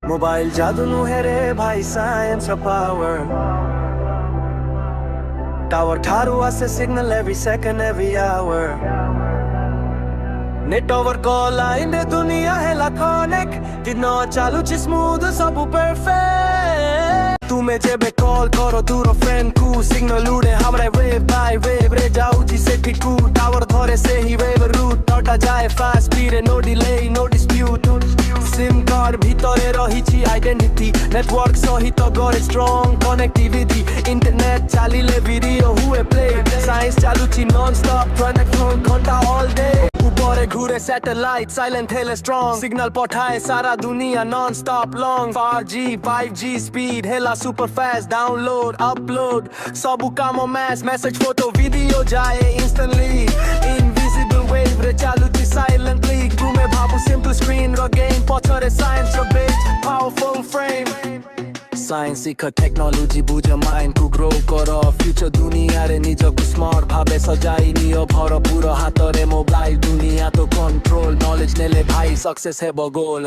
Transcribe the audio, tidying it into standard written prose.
mobile जादू नु है रे भाई साइंस ऑफ पावर टावर ठारू आसे signal every second every hour network call आइंदे दुनिया है लाखोनेक दिनो चालू ची स्मूथ सब परफेक्ट तुम्हें जेबे कॉल करो दूर फ्रेंड कू सिग्नल उड़े हमारे वेव बाय वेव रे जाऊ जी से ठिकू टावर धरे से ही वेव रूट टटा जाए fast speed no delay no dispute SIM card ভিতরে রহিছি আইডেন্টিটি নেটওয়ার্ক সহিত গড়ে স্ট্রং কানেক্টিভিটি ইন্টারনেট চালিলে ভিডিও হুয়ে প্লে সায়েন্স চালুছি নন স্টপ 24 ঘন্টা অল ডে উপরে ঘুরে স্যাটেলাইট সাইলেন্ট হেলে স্ট্রং সিগন্যাল পাঠায় সারা দুনিয়া non stop long 4G 5G speed হেলা সুপার ফাস্ট ডাউনলোড আপলোড সবু কামো ম্যাচ মেসেজ ফটো ভিডিও যায় ইনস্ট্যান্টলি ইনভিজিবল ওয়েভ রে চালুছি সাইলেন্টলি ঘুমে ভাবু সিম্পল স্ক্রিন র গেম পছরে সায়েন্স র বেজ পাওয়ারফুল ফ্রেম সায়েন্স শিখা টেকনোলজি বুঝে মাইন্ড কু গ্রো কর ফিউচার দুনিয়ারে নিজকু স্মার্ট ভাবে সজাই নিও ভরপুর হাতরে মোবাইল দুনিয়া তো কন্ট্রোল নলেজ নেলে ভাই সকসেস হেব গোল